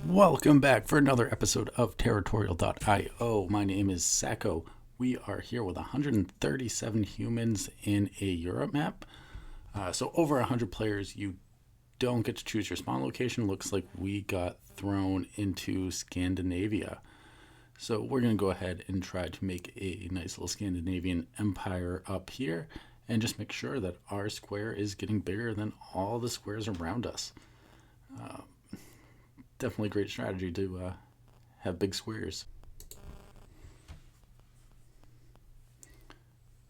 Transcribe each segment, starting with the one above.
Welcome back for another episode of Territorial.io. My name is Sacco. We are here with 137 humans in a Europe map. So over 100 players, you don't get to choose your spawn location. Looks like we got thrown into Scandinavia. So we're going to go ahead and try to make a nice little Scandinavian empire up here and just make sure that our square is getting bigger than all the squares around us. Definitely a great strategy to have big squares.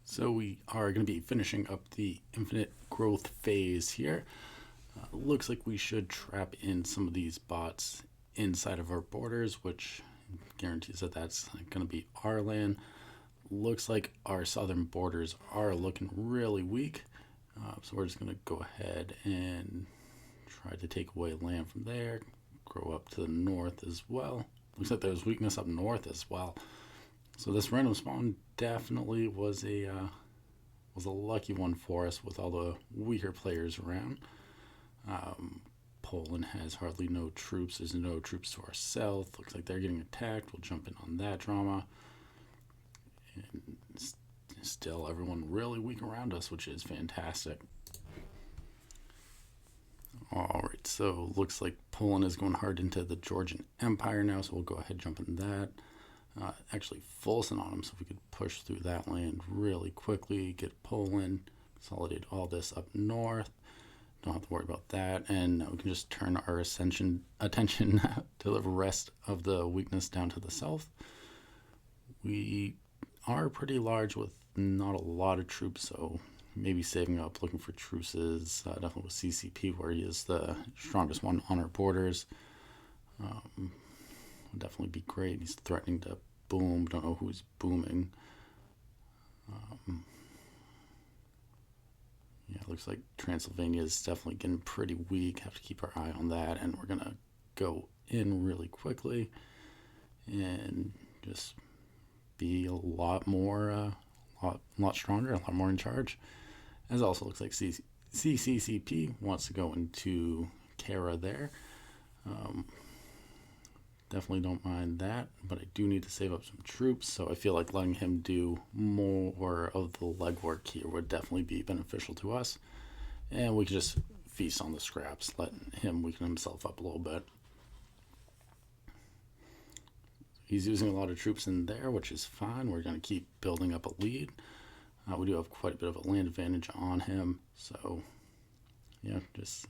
So we are going to be finishing up the infinite growth phase here. Looks like we should trap in some of these bots inside of our borders, which guarantees that that's going to be our land. Looks like our southern borders are looking really weak. So we're just going to go ahead and try to take away land from there. Grow up to the north as well. Looks like there's weakness up north as well. So this random spawn definitely was a lucky one for us with all the weaker players around. Poland has hardly no troops. There's no troops to our south. Looks like they're getting attacked. We'll jump in on that drama. And still everyone really weak around us, which is fantastic. Alright, so looks like Poland is going hard into the Georgian Empire now, so we'll go ahead and jump in that. Actually, Fulson on them, so we could push through that land really quickly, get Poland, consolidate all this up north. Don't have to worry about that, and now we can just turn our attention to the rest of the weakness down to the south. We are pretty large with not a lot of troops, so maybe saving up, looking for truces, definitely with CCP, where he is the strongest one on our borders. Would definitely be great. He's threatening to boom. Don't know who's booming. Yeah, looks like Transylvania is definitely getting pretty weak. Have to keep our eye on that, and we're gonna go in really quickly and just be a lot more, lot stronger, a lot more in charge. As also looks like CCCP wants to go into Kara there. Definitely don't mind that, but I do need to save up some troops, so I feel like letting him do more of the legwork here would definitely be beneficial to us. And we can just feast on the scraps, letting him weaken himself up a little bit. He's using a lot of troops in there, which is fine. We're going to keep building up a lead. We do have quite a bit of a land advantage on him, so yeah, just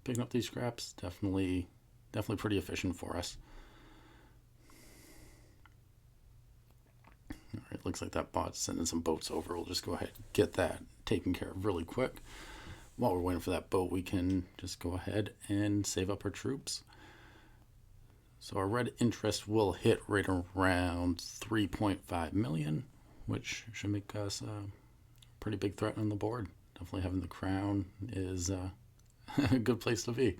picking up these scraps, definitely pretty efficient for us. All right, looks like that bot's sending some boats over. We'll just go ahead and get that taken care of really quick. While we're waiting for that boat, we can just go ahead and save up our troops. So our red interest will hit right around 3.5 million, which should make us a pretty big threat on the board. Definitely having the crown is a good place to be.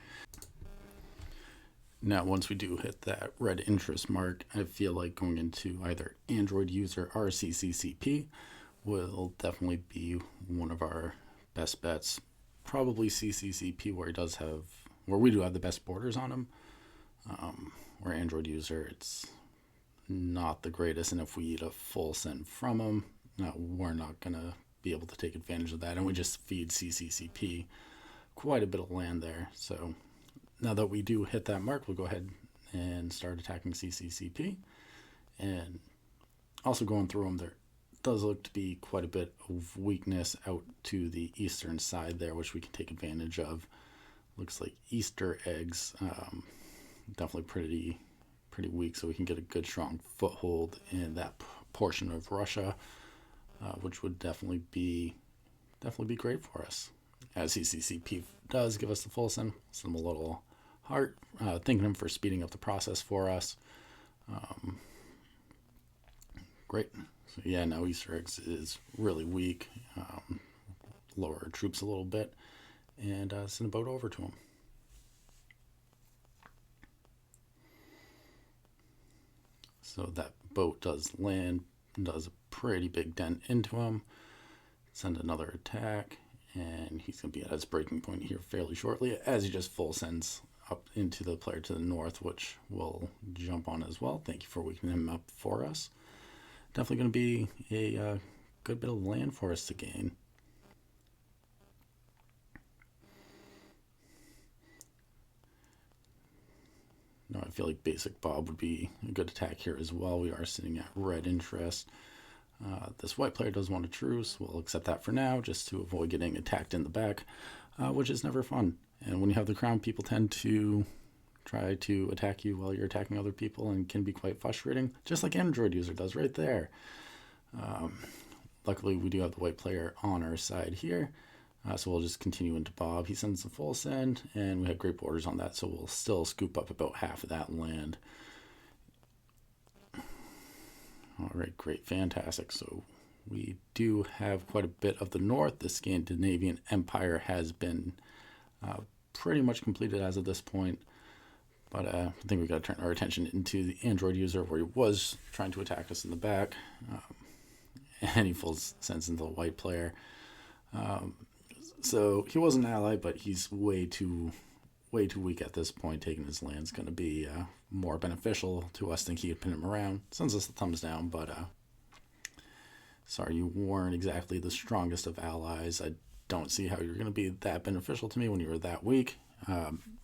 Now, once we do hit that red interest mark, I feel like going into either Android user or CCCP will definitely be one of our best bets. Probably CCCP, where we do have the best borders on him. Where Android user, it's not the greatest, and if we eat a full send from him, we're not going to be able to take advantage of that, and we just feed CCCP quite a bit of land there. So now that we do hit that mark, we'll go ahead and start attacking CCCP. And also going through them, there does look to be quite a bit of weakness out to the eastern side there, which we can take advantage of. Looks like Easter eggs, definitely pretty weak, so we can get a good strong foothold in that portion of Russia, which would definitely be great for us. As CCCP does give us the full send them a little heart, thanking him for speeding up the process for us. Great. So yeah, now Easter eggs is really weak. Lower our troops a little bit and send a boat over to him. So that boat does land, does a pretty big dent into him, send another attack, and he's going to be at his breaking point here fairly shortly as he just full sends up into the player to the north, which we'll jump on as well. Thank you for waking him up for us. Definitely going to be a good bit of land for us to gain. No, I feel like basic Bob would be a good attack here as well. We are sitting at red interest. This white player does want a truce. We'll accept that for now, just to avoid getting attacked in the back, which is never fun. And when you have the crown, people tend to try to attack you while you're attacking other people and can be quite frustrating, just like Android user does right there. Luckily, we do have the white player on our side here, so we'll just continue into Bob. He sends the full send, and we have great borders on that, so we'll still scoop up about half of that land. All right, great, fantastic. So we do have quite a bit of the north. The Scandinavian Empire has been pretty much completed as of this point. But I think we've got to turn our attention into the Android user, where he was trying to attack us in the back. And he full sends into the white player. So he was an ally, but he's way too weak at this point. Taking his land's going to be more beneficial to us than he could pin him around. Sends us the thumbs down, but sorry, you weren't exactly the strongest of allies. I don't see how you're going to be that beneficial to me when you were that weak.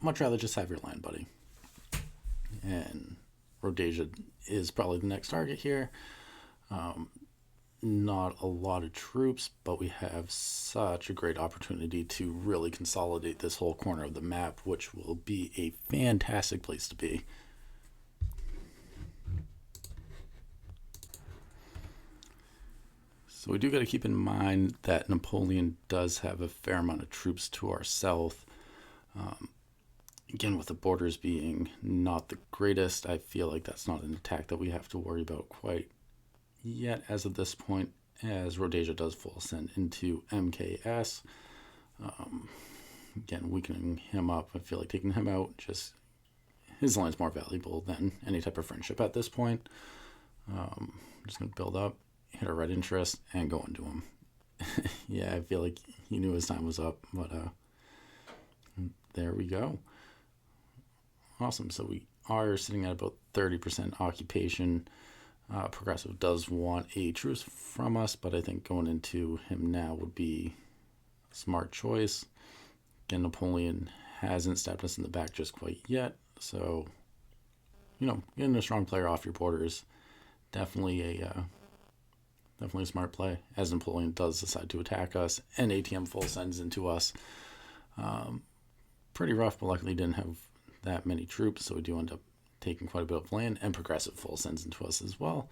Much rather just have your land, buddy. And Rhodesia is probably the next target here. Not a lot of troops, but we have such a great opportunity to really consolidate this whole corner of the map, which will be a fantastic place to be. So we do got to keep in mind that Napoleon does have a fair amount of troops to our south. Again, with the borders being not the greatest, I feel like that's not an attack that we have to worry about quite yet as of this point, as Rhodesia does full send into MKS. Again, weakening him up. I feel like taking him out, just his line's more valuable than any type of friendship at this point. I'm just going to build up, hit a red interest, and go into him. Yeah, I feel like he knew his time was up, but there we go. Awesome. So we are sitting at about 30% occupation. Progressive does want a truce from us, but I think going into him now would be a smart choice. Again, Napoleon hasn't stabbed us in the back just quite yet, so getting a strong player off your borders, definitely a smart play. As Napoleon does decide to attack us, and ATM full sends into us. Pretty rough, but luckily didn't have that many troops, so we do end up taking quite a bit of land, and progressive full sends into us as well.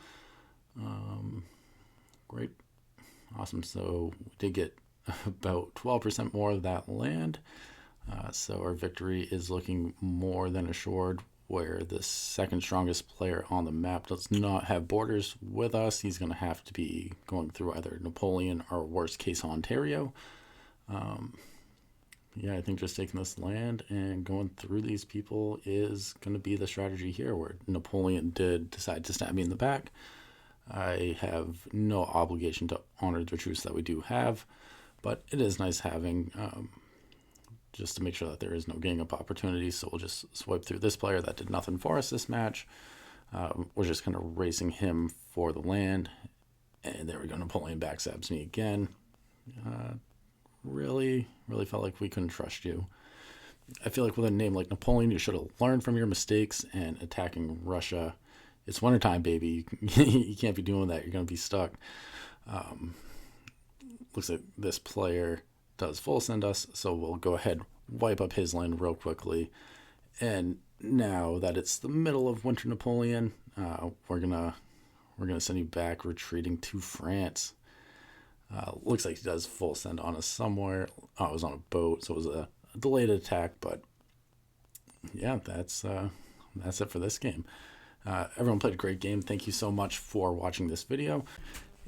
Great. Awesome. So we did get about 12% more of that land. So our victory is looking more than assured, where the second strongest player on the map does not have borders with us. He's going to have to be going through either Napoleon or worst case Ontario. Yeah, I think just taking this land and going through these people is going to be the strategy here, where Napoleon did decide to stab me in the back. I have no obligation to honor the truce that we do have, but it is nice having just to make sure that there is no gang up opportunity. So we'll just swipe through this player that did nothing for us this match. We're just kind of racing him for the land. And there we go. Napoleon backstabs me again. Really felt like we couldn't trust you. I feel like with a name like Napoleon, you should have learned from your mistakes, and attacking Russia. It's wintertime, baby. You can't be doing that. You're going to be stuck. Looks like this player does full send us, so we'll go ahead, wipe up his land real quickly. And now that it's the middle of winter, Napoleon, we're gonna send you back, retreating to France. Looks like he does full send on us somewhere. Oh, it was on a boat, so it was a delayed attack, but yeah, that's it for this game. Everyone played a great game. Thank you so much for watching this video.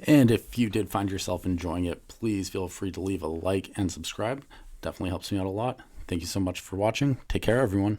And if you did find yourself enjoying it, please feel free to leave a like and subscribe. Definitely helps me out a lot. Thank you so much for watching. Take care, everyone.